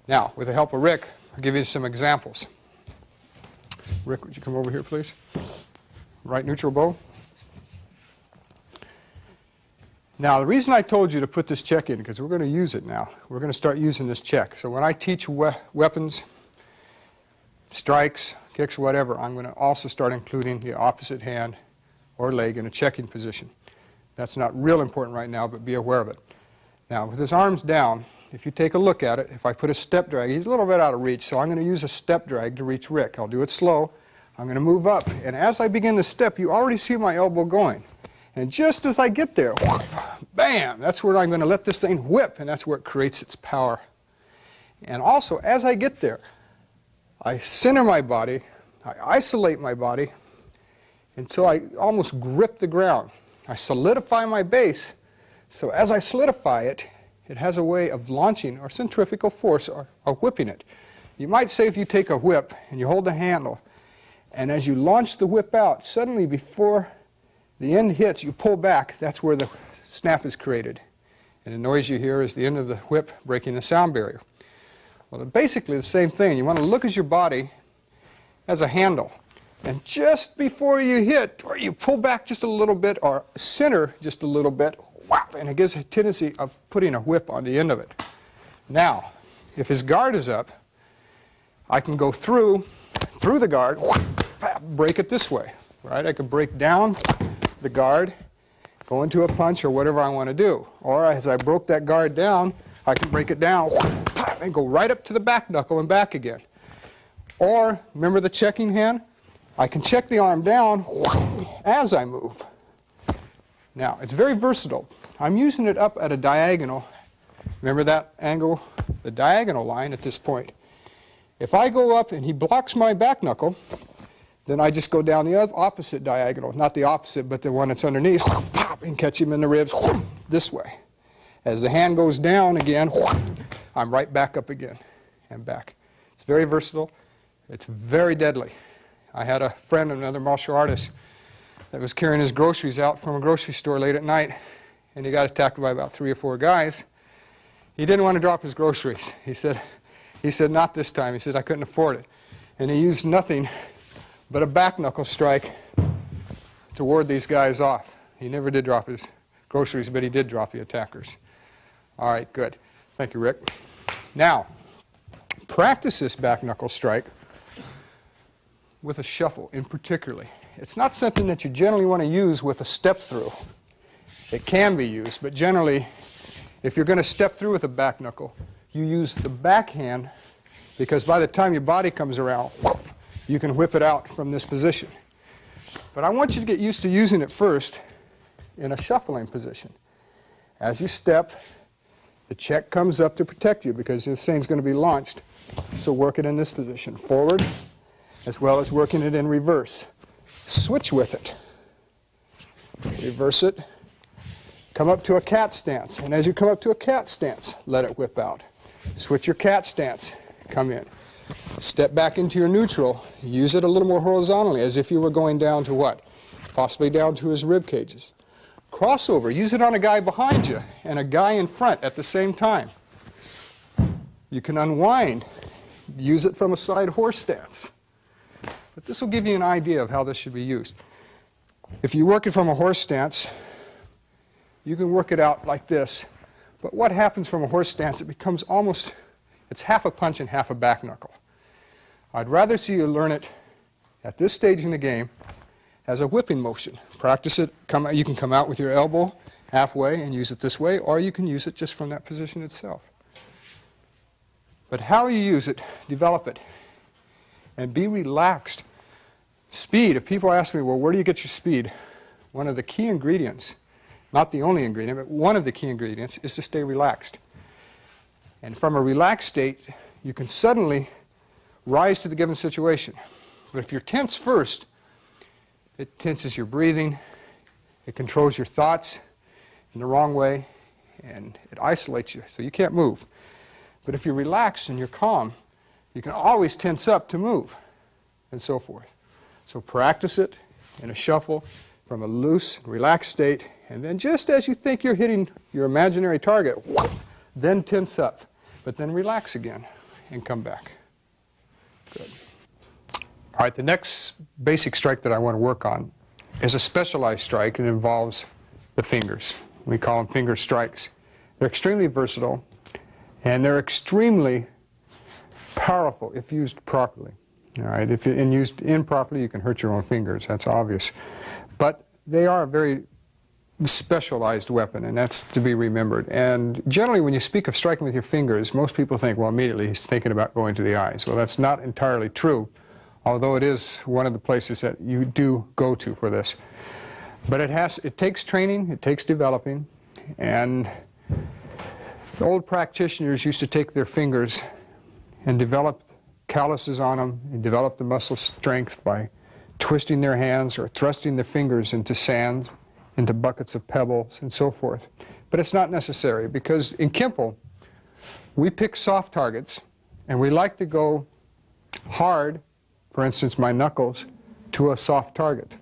Now, with the help of Rick, I'll give you some examples. Rick, would you come over here, please? Right neutral bow. Now, the reason I told you to put this check in, because we're going to use it now. We're going to start using this check. So when I teach weapons, strikes, kicks, whatever, I'm going to also start including the opposite hand or leg in a checking position. That's not real important right now, but be aware of it. Now, with his arms down, if you take a look at it, if I put a step drag, he's a little bit out of reach, so I'm going to use a step drag to reach Rick. I'll do it slow. I'm going to move up, and as I begin to step, you already see my elbow going. And just as I get there, bam, that's where I'm going to let this thing whip, and that's where it creates its power. And also, as I get there, I center my body, I isolate my body, and so I almost grip the ground. I solidify my base, so as I solidify it, it has a way of launching or centrifugal force or whipping it. You might say if you take a whip and you hold the handle, and as you launch the whip out, suddenly before the end hits, you pull back. That's where the snap is created. And the noise you hear is the end of the whip breaking the sound barrier. Well, they're basically the same thing. You want to look at your body as a handle. And just before you hit, or you pull back just a little bit, or center just a little bit, whap, and it gives a tendency of putting a whip on the end of it. Now, if his guard is up, I can go through the guard, whap, break it this way, right? I can break down the guard, go into a punch or whatever I want to do. Or as I broke that guard down, I can break it down and go right up to the back knuckle and back again. Or, remember the checking hand? I can check the arm down as I move. Now, it's very versatile. I'm using it up at a diagonal. Remember that angle? The diagonal line at this point. If I go up and he blocks my back knuckle, then I just go down the opposite diagonal. Not the opposite, but the one that's underneath, and catch him in the ribs this way. As the hand goes down again, I'm right back up again and back. It's very versatile. It's very deadly. I had a friend, another martial artist, that was carrying his groceries out from a grocery store late at night, and he got attacked by about 3 or 4 guys. He didn't want to drop his groceries. He said, not this time. He said, I couldn't afford it. And he used nothing but a back knuckle strike to ward these guys off. He never did drop his groceries, but he did drop the attackers. All right, good. Thank you, Rick. Now, practice this back knuckle strike with a shuffle in particular. It's not something that you generally want to use with a step through. It can be used, but generally, if you're going to step through with a back knuckle, you use the backhand, because by the time your body comes around, you can whip it out from this position. But I want you to get used to using it first in a shuffling position. As you step, the check comes up to protect you because this thing's going to be launched. So work it in this position, forward, as well as working it in reverse. Switch with it. Reverse it. Come up to a cat stance. And as you come up to a cat stance, let it whip out. Switch your cat stance. Come in. Step back into your neutral. Use it a little more horizontally, as if you were going down to what? Possibly down to his rib cages. Crossover. Use it on a guy behind you and a guy in front at the same time. You can unwind. Use it from a side horse stance. But this will give you an idea of how this should be used. If you work it from a horse stance, you can work it out like this. But what happens from a horse stance, it becomes almost, it's half a punch and half a back knuckle. I'd rather see you learn it at this stage in the game as a whipping motion. Practice it. You can come out with your elbow halfway and use it this way, or you can use it just from that position itself. But how you use it, develop it, and be relaxed. Speed, if people ask me, well, where do you get your speed? One of the key ingredients, not the only ingredient, but one of the key ingredients is to stay relaxed. And from a relaxed state, you can suddenly rise to the given situation. But if you're tense first, it tenses your breathing, it controls your thoughts in the wrong way, and it isolates you, so you can't move. But if you're relaxed and you're calm, you can always tense up to move, and so forth. So practice it in a shuffle from a loose, relaxed state, and then just as you think you're hitting your imaginary target, then tense up, but then relax again and come back. Good. All right, the next basic strike that I want to work on is a specialized strike. It involves the fingers. We call them finger strikes. They're extremely versatile, and they're extremely powerful if used properly. All right, if used improperly, you can hurt your own fingers. That's obvious. But they are a very specialized weapon, and that's to be remembered. And generally, when you speak of striking with your fingers, most people think, well, immediately he's thinking about going to the eyes. Well, that's not entirely true, although it is one of the places that you do go to for this. But it takes training, it takes developing, and the old practitioners used to take their fingers and develop calluses on them and develop the muscle strength by twisting their hands or thrusting their fingers into sand, into buckets of pebbles, and so forth. But it's not necessary, because in Kenpo, we pick soft targets, and we like to go hard, for instance, my knuckles, to a soft target.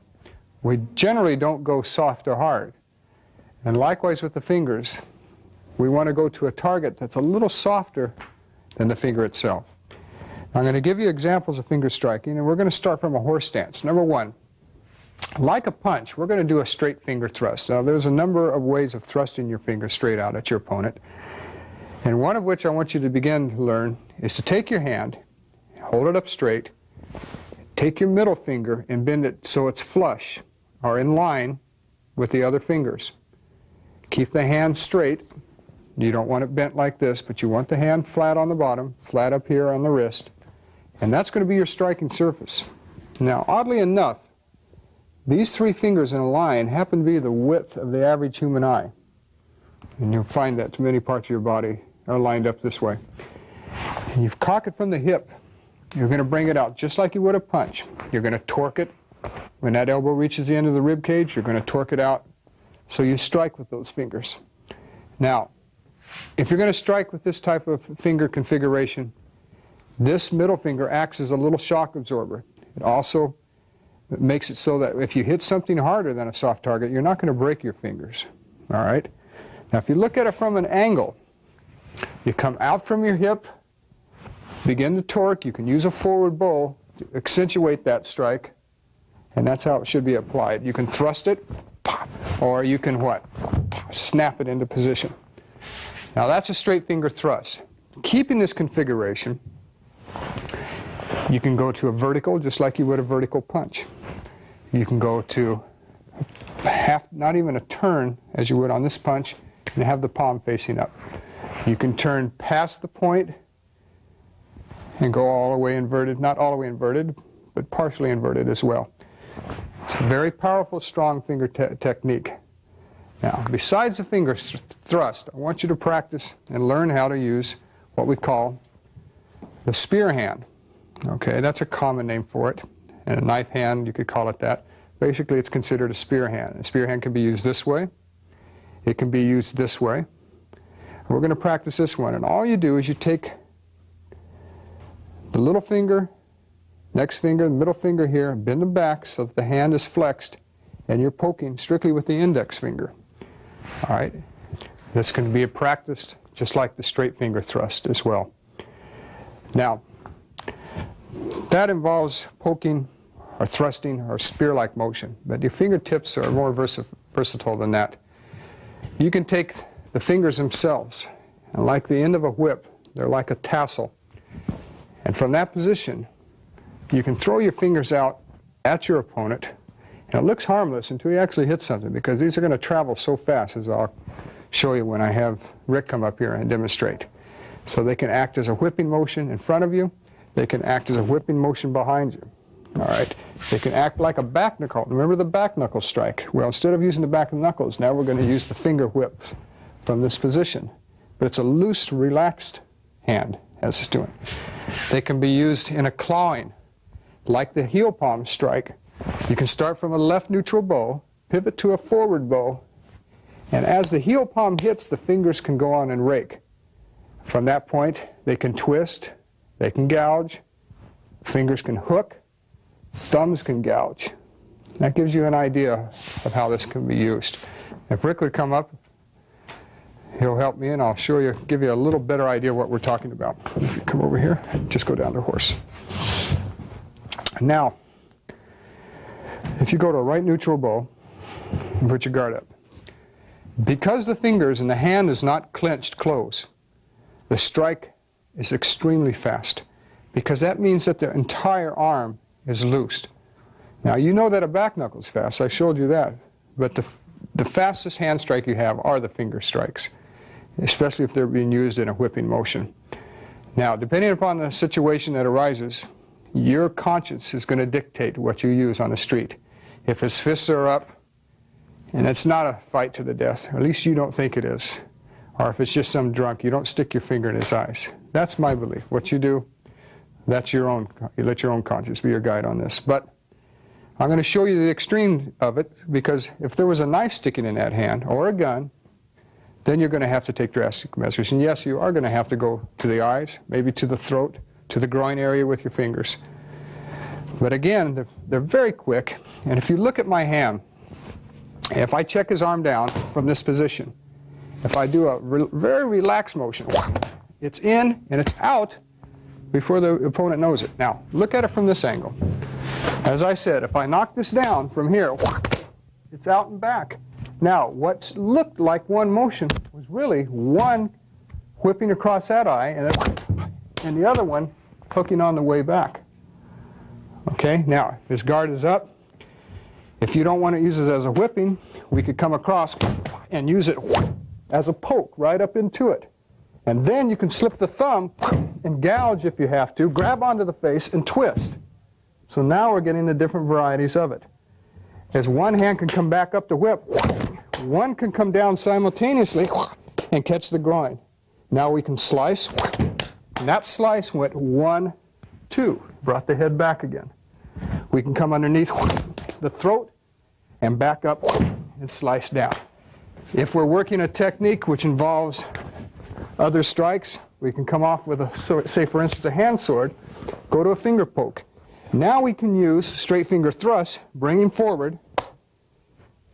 We generally don't go soft or hard. And likewise with the fingers, we want to go to a target that's a little softer than the finger itself. I'm going to give you examples of finger striking, and we're going to start from a horse stance. Number one, like a punch, we're going to do a straight finger thrust. Now, there's a number of ways of thrusting your finger straight out at your opponent, and one of which I want you to begin to learn is to take your hand, hold it up straight, take your middle finger and bend it so it's flush or in line with the other fingers. Keep the hand straight. You don't want it bent like this, but you want the hand flat on the bottom, flat up here on the wrist, and that's going to be your striking surface. Now, oddly enough, these three fingers in a line happen to be the width of the average human eye. And you'll find that many parts of your body are lined up this way. And you cock it from the hip. You're going to bring it out just like you would a punch. You're going to torque it. When that elbow reaches the end of the rib cage, you're going to torque it out. So you strike with those fingers. Now, if you're going to strike with this type of finger configuration, this middle finger acts as a little shock absorber. It also makes it so that if you hit something harder than a soft target, you're not going to break your fingers. All right? Now, if you look at it from an angle, you come out from your hip, begin to torque. You can use a forward bow to accentuate that strike, and that's how it should be applied. You can thrust it, pop, or you can what? Pop, snap it into position. Now, that's a straight finger thrust. Keeping this configuration, you can go to a vertical just like you would a vertical punch. You can go to not even a turn as you would on this punch, and have the palm facing up. You can turn past the point and go all the way inverted, not all the way inverted, but partially inverted as well. It's a very powerful, strong finger technique. Now, besides the finger thrust, I want you to practice and learn how to use what we call the spear hand. Okay, that's a common name for it. And a knife hand, you could call it that. Basically, it's considered a spear hand. A spear hand can be used this way. It can be used this way. We're going to practice this one. And all you do is you take the little finger, next finger, the middle finger here, bend them back so that the hand is flexed, and you're poking strictly with the index finger. All right? This can be practiced just like the straight finger thrust as well. Now, that involves poking or thrusting or spear-like motion, but your fingertips are more versatile than that. You can take the fingers themselves, and like the end of a whip, they're like a tassel. And from that position, you can throw your fingers out at your opponent, and it looks harmless until you actually hit something, because these are going to travel so fast, as I'll show you when I have Rick come up here and demonstrate. So they can act as a whipping motion in front of you. They can act as a whipping motion behind you. All right. They can act like a back knuckle. Remember the back knuckle strike? Well, instead of using the back of the knuckles, now we're going to use the finger whips from this position. But it's a loose, relaxed hand as it's doing. They can be used in a clawing, like the heel palm strike. You can start from a left neutral bow, pivot to a forward bow, and as the heel palm hits, the fingers can go on and rake. From that point, they can twist, they can gouge, fingers can hook, thumbs can gouge. That gives you an idea of how this can be used. If Rick would come up, he'll help me and I'll show you, give you a little better idea what we're talking about. If you come over here, just go down to horse. Now, if you go to a right neutral bow and put your guard up, because the fingers and the hand is not clenched close, the strike is extremely fast, because that means that the entire arm is loosed. Now, you know that a back knuckle is fast. I showed you that. But the fastest hand strike you have are the finger strikes, especially if they're being used in a whipping motion. Now, depending upon the situation that arises, your conscience is going to dictate what you use on the street. If his fists are up And it's not a fight to the death, or at least you don't think it is. Or if it's just some drunk, you don't stick your finger in his eyes. That's my belief. What you do, that's your own, you let your own conscience be your guide on this. But I'm going to show you the extreme of it, because if there was a knife sticking in that hand, or a gun, then you're going to have to take drastic measures. And yes, you are going to have to go to the eyes, maybe to the throat, to the groin area with your fingers. But again, they're very quick. And if you look at my hand, if I check his arm down from this position, if I do a very relaxed motion, it's in and it's out before the opponent knows it. Now, look at it from this angle. As I said, if I knock this down from here, it's out and back. Now, what looked like one motion was really one whipping across that eye and the other one hooking on the way back. Okay, now, if his guard is up, if you don't want to use it as a whipping, we could come across and use it as a poke right up into it. And then you can slip the thumb and gouge if you have to, grab onto the face and twist. So now we're getting the different varieties of it. As one hand can come back up to whip, one can come down simultaneously and catch the groin. Now we can slice, and that slice went 1, 2, brought the head back again. We can come underneath the throat and back up and slice down. If we're working a technique which involves other strikes, we can come off with a, say for instance, a hand sword, go to a finger poke. Now we can use straight finger thrust, bringing forward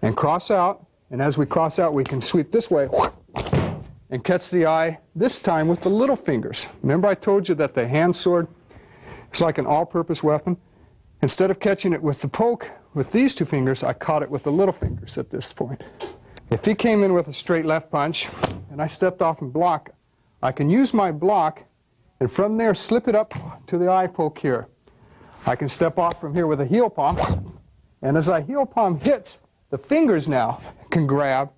and cross out, and as we cross out we can sweep this way and catch the eye, this time with the little fingers. Remember I told you that the hand sword is like an all-purpose weapon? Instead of catching it with the poke with these two fingers, I caught it with the little fingers at this point. If he came in with a straight left punch and I stepped off and block, I can use my block and from there slip it up to the eye poke here. I can step off from here with a heel palm, and as I heel palm hits, the fingers now can grab,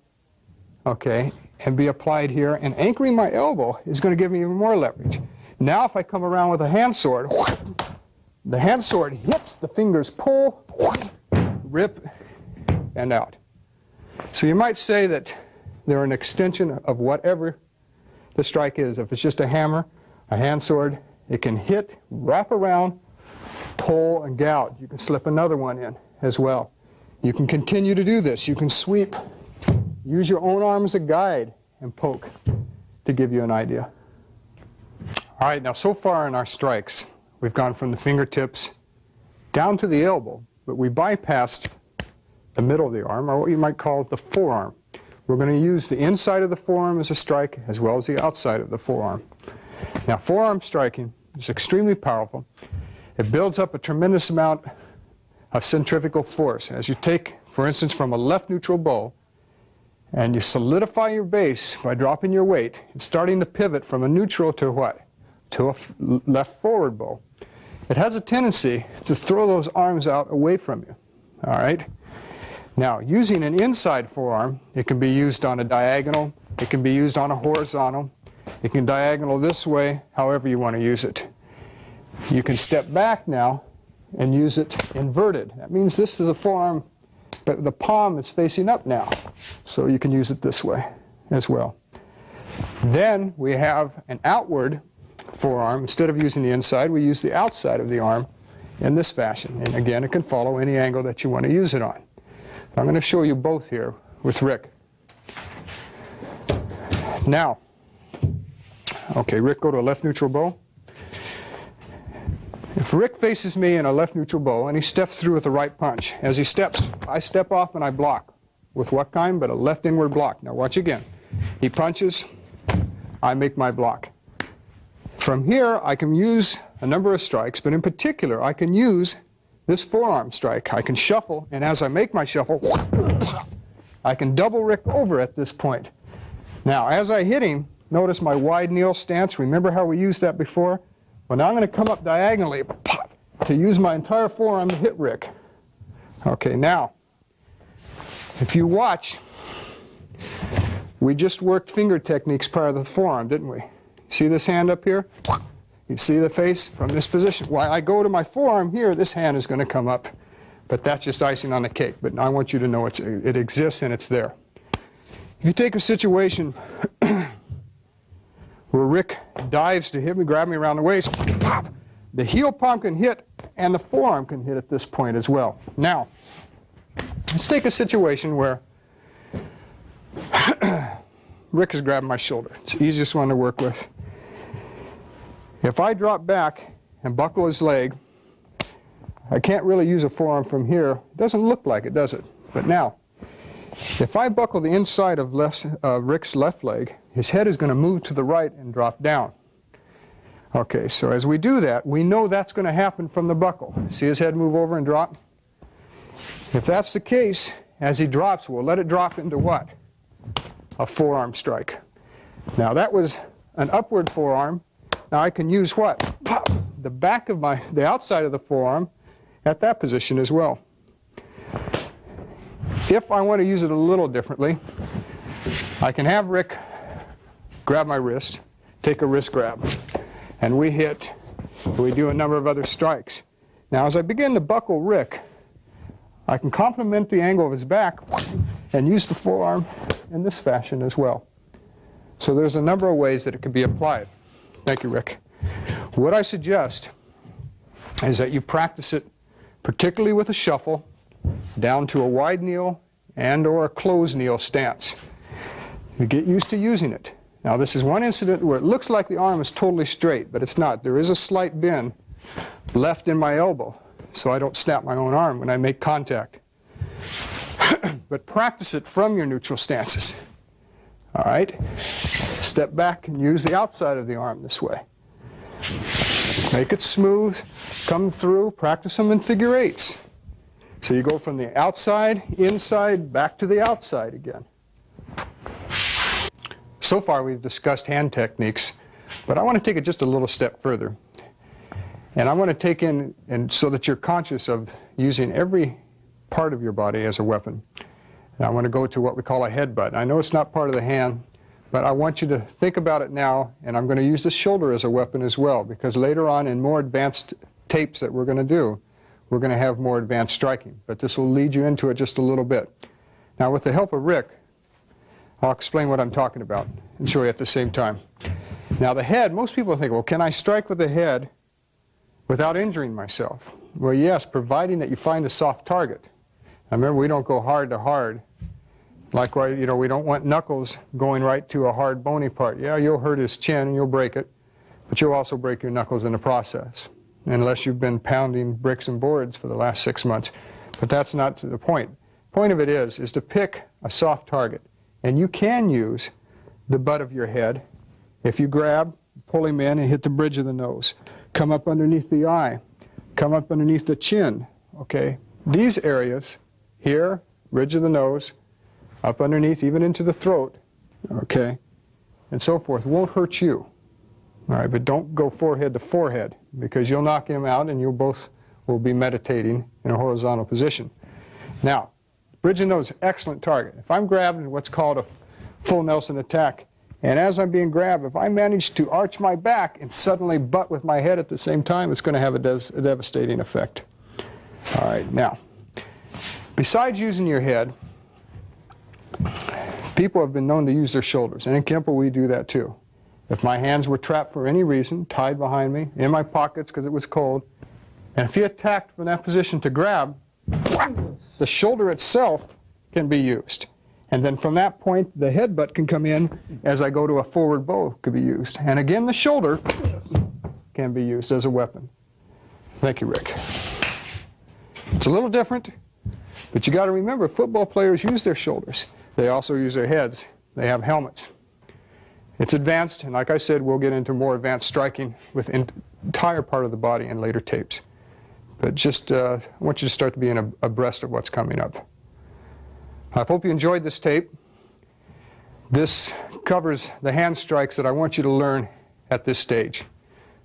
okay, and be applied here, and anchoring my elbow is going to give me even more leverage. Now if I come around with a hand sword, the hand sword hits, the fingers pull, rip, and out. So you might say that they're an extension of whatever the strike is. If it's just a hammer, a hand sword, it can hit, wrap around, pull, and gouge. You can slip another one in as well. You can continue to do this. You can sweep, use your own arm as a guide, and poke to give you an idea. All right, now so far in our strikes, we've gone from the fingertips down to the elbow, but we bypassed the middle of the arm, or what you might call the forearm. We're going to use the inside of the forearm as a strike, as well as the outside of the forearm. Now, forearm striking is extremely powerful. It builds up a tremendous amount of centrifugal force. As you take, for instance, from a left neutral bow, and you solidify your base by dropping your weight, and starting to pivot from a neutral to what? To a left forward bow. It has a tendency to throw those arms out away from you. All right? Now, using an inside forearm, it can be used on a diagonal, it can be used on a horizontal, it can diagonal this way, however you want to use it. You can step back now and use it inverted. That means this is a forearm, but the palm is facing up now. So you can use it this way as well. Then we have an outward forearm. Instead of using the inside, we use the outside of the arm in this fashion. And again, it can follow any angle that you want to use it on. I'm going to show you both here with Rick. Now, okay, Rick, go to a left neutral bow. If Rick faces me in a left neutral bow and he steps through with the right punch, as he steps, I step off and I block. With what kind? But a left inward block. Now watch again. He punches, I make my block. From here, I can use a number of strikes, but in particular, I can use this forearm strike. I can shuffle, and as I make my shuffle, I can double Rick over at this point. Now, as I hit him, notice my wide kneel stance. Remember how we used that before? Well, now I'm going to come up diagonally to use my entire forearm to hit Rick. Okay, now, if you watch, we just worked finger techniques prior to the forearm, didn't we? See this hand up here? You see the face from this position. While I go to my forearm here, this hand is going to come up but that's just icing on the cake. But I want you to know it exists and it's there. If you take a situation where Rick dives to hit me, grab me around the waist, pop, the heel palm can hit and the forearm can hit at this point as well. Now, let's take a situation where Rick is grabbing my shoulder. It's the easiest one to work with. If I drop back and buckle his leg, I can't really use a forearm from here. It doesn't look like it, does it? But now, if I buckle the inside of Rick's left leg, his head is going to move to the right and drop down. Okay, so as we do that, we know that's going to happen from the buckle. See his head move over and drop? If that's the case, as he drops, we'll let it drop into what? A forearm strike. Now that was an upward forearm. Now I can use what? Pop! The back of the outside of the forearm at that position as well. If I want to use it a little differently, I can have Rick grab my wrist, take a wrist grab, and we do a number of other strikes. Now as I begin to buckle Rick, I can complement the angle of his back and use the forearm in this fashion as well. So there's a number of ways that it can be applied. Thank you, Rick. What I suggest is that you practice it, particularly with a shuffle, down to a wide kneel and or a closed kneel stance. You get used to using it. Now this is one incident where it looks like the arm is totally straight, but it's not. There is a slight bend left in my elbow, so I don't snap my own arm when I make contact. But practice it from your neutral stances. All right? Step back and use the outside of the arm this way. Make it smooth, come through, practice them in figure eights. So you go from the outside, inside, back to the outside again. So far we've discussed hand techniques, but I want to take it just a little step further. And I want to take in, and so that you're conscious of using every part of your body as a weapon. And I want to go to what we call a headbutt. I know it's not part of the hand, but I want you to think about it now, and I'm going to use the shoulder as a weapon as well, because later on in more advanced tapes that we're going to do, we're going to have more advanced striking. But this will lead you into it just a little bit. Now with the help of Rick, I'll explain what I'm talking about and show you at the same time. Now the head, most people think, well, can I strike with the head without injuring myself? Well, yes, providing that you find a soft target. Now remember, we don't go hard to hard. Likewise, you know, we don't want knuckles going right to a hard bony part. Yeah, you'll hurt his chin and you'll break it, but you'll also break your knuckles in the process, unless you've been pounding bricks and boards for the last 6 months. But that's not the point. The point of it is to pick a soft target. And you can use the butt of your head. If you grab, pull him in and hit the bridge of the nose. Come up underneath the eye. Come up underneath the chin. Okay? These areas, here, bridge of the nose, up underneath, even into the throat, okay, and so forth, won't hurt you. All right, but don't go forehead to forehead, because you'll knock him out and you both will be meditating in a horizontal position. Now, bridge of nose, excellent target. If I'm grabbed in what's called a full Nelson attack, and as I'm being grabbed, if I manage to arch my back and suddenly butt with my head at the same time, it's going to have a devastating effect. All right, now, besides using your head, people have been known to use their shoulders, and in Kenpo we do that too. If my hands were trapped for any reason, tied behind me, in my pockets because it was cold, and if he attacked from that position to grab, the shoulder itself can be used. And then from that point, the headbutt can come in as I go to a forward bow could be used. And again, the shoulder can be used as a weapon. Thank you, Rick. It's a little different, but you got to remember, football players use their shoulders. They also use their heads. They have helmets. It's advanced, and like I said, we'll get into more advanced striking with the entire part of the body in later tapes. But just I want you to start to be abreast of what's coming up. I hope you enjoyed this tape. This covers the hand strikes that I want you to learn at this stage.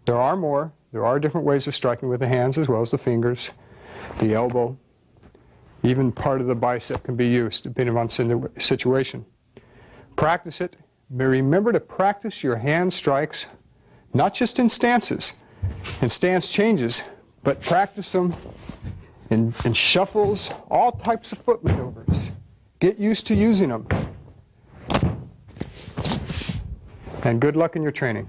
There are more. There are different ways of striking with the hands as well as the fingers, the elbow. Even part of the bicep can be used depending on the situation. Practice it. Remember to practice your hand strikes, not just in stances and stance changes, but practice them in shuffles, all types of foot maneuvers. Get used to using them. And good luck in your training.